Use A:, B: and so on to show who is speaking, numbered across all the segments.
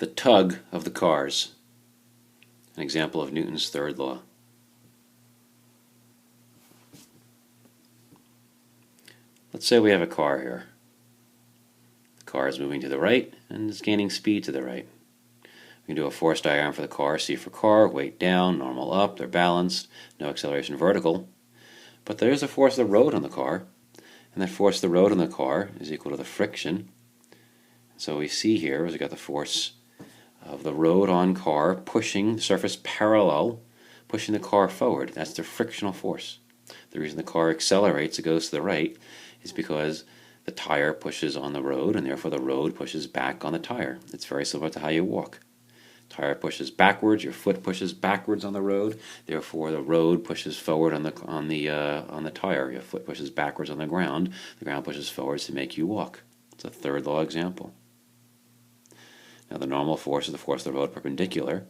A: The tug of the cars, an example of Newton's third law. Let's say we have a car here. The car is moving to the right and is gaining speed to the right. We can do a force diagram for the car. C for car, weight down, normal up, they're balanced, no acceleration vertical. But there is a force of the road on the car, and that force of the road on the car is equal to the friction. So we see here, we've got the force of the road on car pushing the surface parallel, pushing the car forward. That's the frictional force. The reason the car accelerates, it goes to the right, is because the tire pushes on the road, and therefore the road pushes back on the tire. It's very similar to how you walk. Tire pushes backwards, your foot pushes backwards on the road, therefore the road pushes forward on the tire. Your foot pushes backwards on the ground pushes forwards to make you walk. It's a third law example. Now the normal force is the force of the road perpendicular,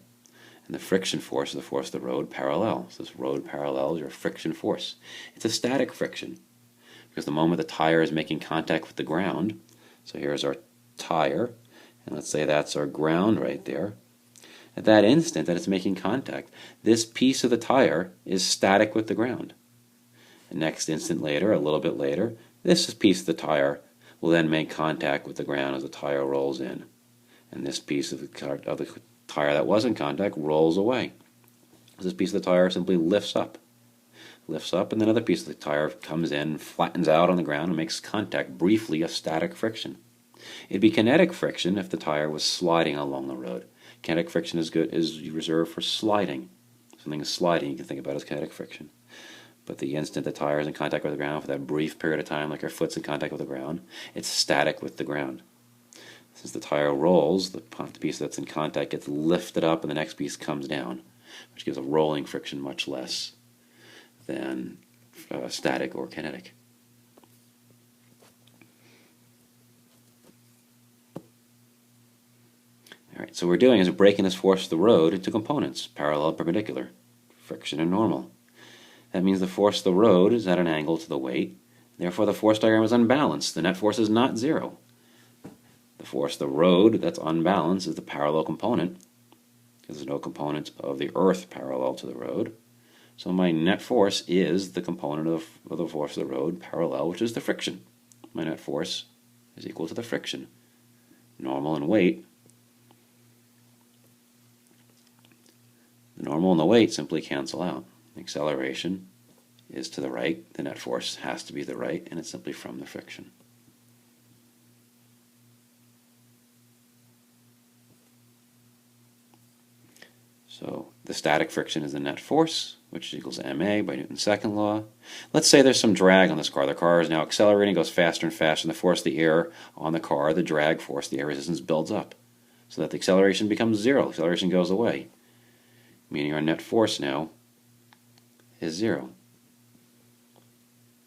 A: and the friction force is the force of the road parallel. So this road parallel is your friction force. It's a static friction, because the moment the tire is making contact with the ground, so here's our tire, and let's say that's our ground right there. At that instant that it's making contact, this piece of the tire is static with the ground. The next instant later, a little bit later, this piece of the tire will then make contact with the ground as the tire rolls in. And this piece of the tire that was in contact rolls away. This piece of the tire simply lifts up, and then another piece of the tire comes in, flattens out on the ground, and makes contact, briefly a static friction. It'd be kinetic friction if the tire was sliding along the road. Kinetic friction is reserved for sliding. Something is sliding, you can think about as kinetic friction. But the instant the tire is in contact with the ground, for that brief period of time, like your foot's in contact with the ground, it's static with the ground. Since the tire rolls, the piece that's in contact gets lifted up and the next piece comes down, which gives a rolling friction much less than static or kinetic. Alright, so what we're doing is we're breaking this force of the road into components, parallel and perpendicular, friction and normal. That means the force of the road is at an angle to the weight, therefore the force diagram is unbalanced. The net force is not zero. The force of the road that's unbalanced is the parallel component, because there's no component of the earth parallel to the road. So my net force is the component of the force of the road parallel, which is the friction. My net force is equal to the friction. Normal and weight. The normal and the weight simply cancel out. The acceleration is to the right. The net force has to be the right, and it's simply from the friction. So the static friction is the net force, which equals ma by Newton's second law. Let's say there's some drag on this car. The car is now accelerating, goes faster and faster, and the force of the air on the car, the drag force, the air resistance builds up, so that the acceleration becomes zero. Acceleration goes away, meaning our net force now is zero.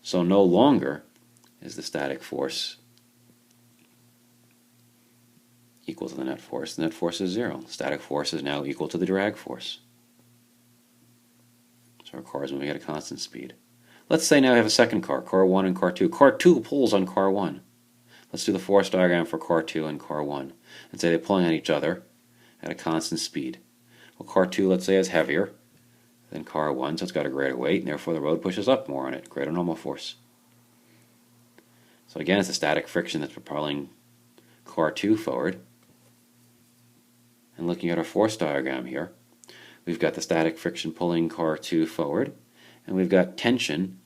A: So no longer is the static force equal to the net force. The net force is zero. The static force is now equal to the drag force. So our car is moving at a constant speed. Let's say now we have a second car, car 1 and car 2. Car 2 pulls on car 1. Let's do the force diagram for car 2 and car 1. And say they're pulling on each other at a constant speed. Well, car 2, let's say, is heavier than car 1, so it's got a greater weight, and therefore the road pushes up more on it, greater normal force. So again, it's a static friction that's propelling car 2 forward. And looking at our force diagram here, we've got the static friction pulling car 2 forward, and we've got tension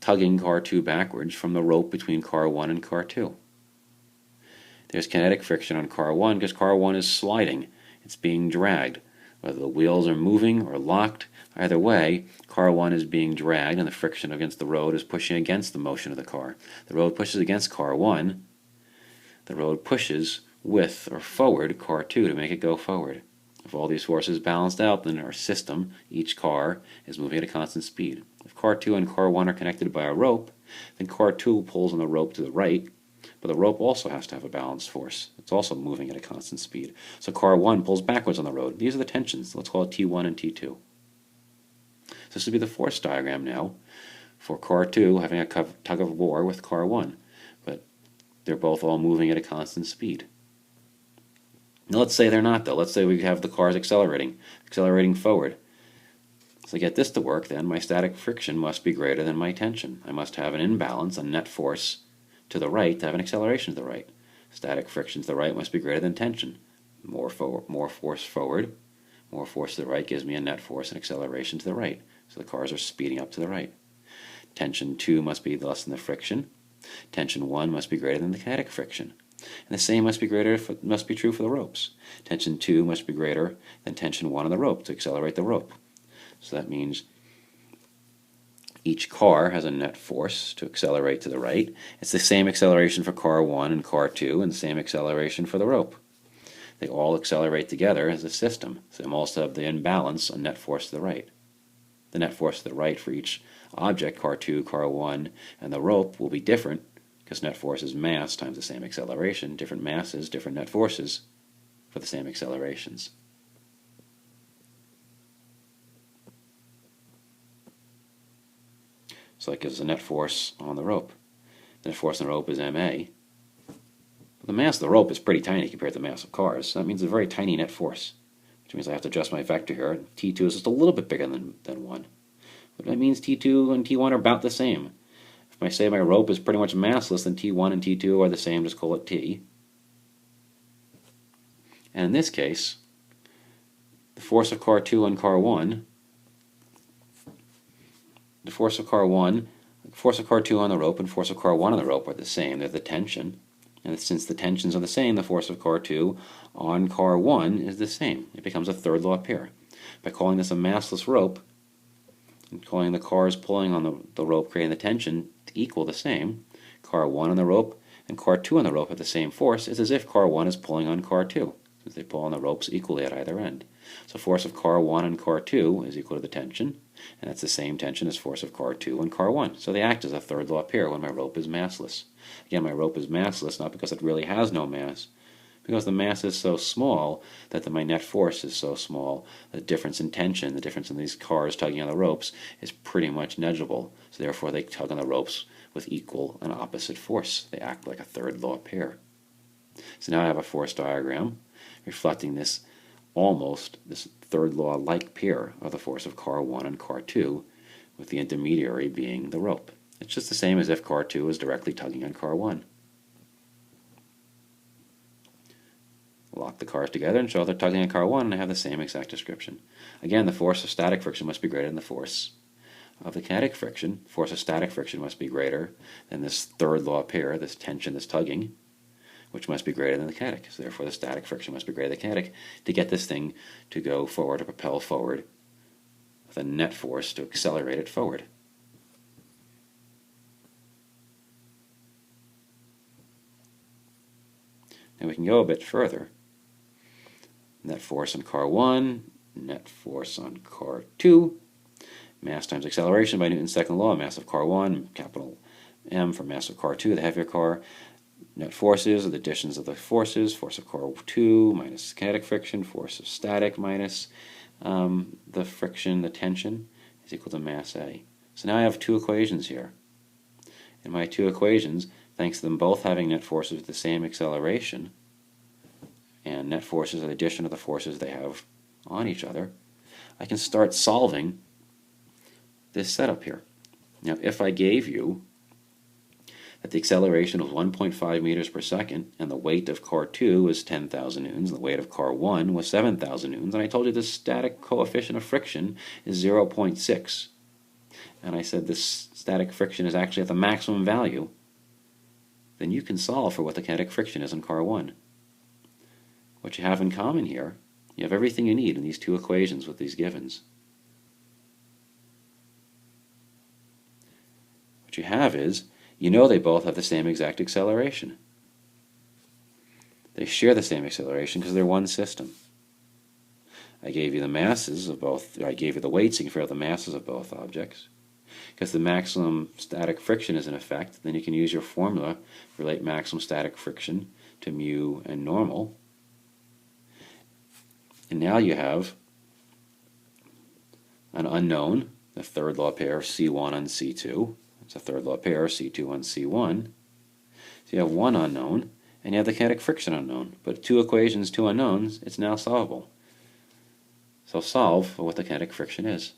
A: tugging car 2 backwards from the rope between car 1 and car 2. There's kinetic friction on car 1 because car 1 is sliding. It's being dragged. Whether the wheels are moving or locked, either way, car 1 is being dragged, and the friction against the road is pushing against the motion of the car. The road pushes against car 1. The road pushes with or forward car 2 to make it go forward. If all these forces balanced out, then our system, each car, is moving at a constant speed. If car 2 and car 1 are connected by a rope, then car 2 pulls on the rope to the right, but the rope also has to have a balanced force. It's also moving at a constant speed. So car 1 pulls backwards on the road. These are the tensions. Let's call it T1 and T2. So this would be the force diagram now for car 2 having a tug of war with car 1, but they're both all moving at a constant speed. Now let's say they're not though. Let's say we have the cars accelerating forward. So to get this to work then, my static friction must be greater than my tension. I must have an imbalance, a net force to the right to have an acceleration to the right. Static friction to the right must be greater than tension. More force forward, more force to the right gives me a net force and acceleration to the right. So the cars are speeding up to the right. Tension 2 must be less than the friction. Tension 1 must be greater than the kinetic friction. And the same must be true for the ropes. Tension 2 must be greater than tension 1 on the rope to accelerate the rope. So that means each car has a net force to accelerate to the right. It's the same acceleration for car 1 and car 2 and the same acceleration for the rope. They all accelerate together as a system. So they also have the imbalance on net force to the right. The net force to the right for each object, car 2, car 1, and the rope will be different because net force is mass times the same acceleration. Different masses, different net forces for the same accelerations. So that gives us a net force on the rope. The net force on the rope is ma. The mass of the rope is pretty tiny compared to the mass of cars. So that means a very tiny net force, which means I have to adjust my vector here. T2 is just a little bit bigger than 1. But that means T2 and T1 are about the same. If I say my rope is pretty much massless, then T1 and T2 are the same, just call it T. And in this case, the force of car 2 on car 1, the force of car 2 on the rope and force of car 1 on the rope are the same. They're the tension. And since the tensions are the same, the force of car 2 on car 1 is the same. It becomes a third law pair. By calling this a massless rope, and calling the cars pulling on the rope creating the tension to equal the same, car 1 on the rope and car 2 on the rope have the same force. It's as if car 1 is pulling on car 2, since they pull on the ropes equally at either end. So force of car 1 and car 2 is equal to the tension, and that's the same tension as force of car 2 and car 1. So they act as a third law pair when my rope is massless. Again, my rope is massless not because it really has no mass, because the mass is so small that my net force is so small. The difference in tension, the difference in these cars tugging on the ropes is pretty much negligible. So therefore they tug on the ropes with equal and opposite force. They act like a third law pair. So now I have a force diagram reflecting this third law like pair of the force of car 1 and car 2, with the intermediary being the rope. It's just the same as if car 2 is directly tugging on car 1. Lock the cars together and show they're tugging on car 1, and I have the same exact description. Again, the force of static friction must be greater than the force of the kinetic friction. Force of static friction must be greater than this third law pair, this tension, this tugging, which must be greater than the kinetic. So therefore the static friction must be greater than the kinetic to get this thing to go forward, to propel forward, with a net force to accelerate it forward. Now we can go a bit further. Net force on car 1, net force on car 2, mass times acceleration by Newton's second law, mass of car 1, capital M for mass of car 2, the heavier car. Net forces are the additions of the forces, force of car 2 minus kinetic friction, force of static minus the friction, the tension, is equal to mass A. So now I have two equations here. In my two equations, thanks to them both having net forces with the same acceleration, and net forces are the addition of the forces they have on each other, I can start solving this setup here. Now, if I gave you that the acceleration was 1.5 meters per second, and the weight of car 2 was 10,000 newtons, and the weight of car 1 was 7,000 newtons, and I told you the static coefficient of friction is 0.6, and I said this static friction is actually at the maximum value, then you can solve for what the kinetic friction is in car 1. What you have in common here, you have everything you need in these two equations with these givens. What you have is, you know they both have the same exact acceleration. They share the same acceleration because they're one system. I gave you the masses of both, I gave you the weights, so you can figure out the masses of both objects. Because the maximum static friction is in effect, then you can use your formula, relate maximum static friction to mu and normal. And now you have an unknown, the third law pair C1 on C2. It's a third law pair C2 on C1. So you have one unknown, and you have the kinetic friction unknown. But two equations, two unknowns, it's now solvable. So solve for what the kinetic friction is.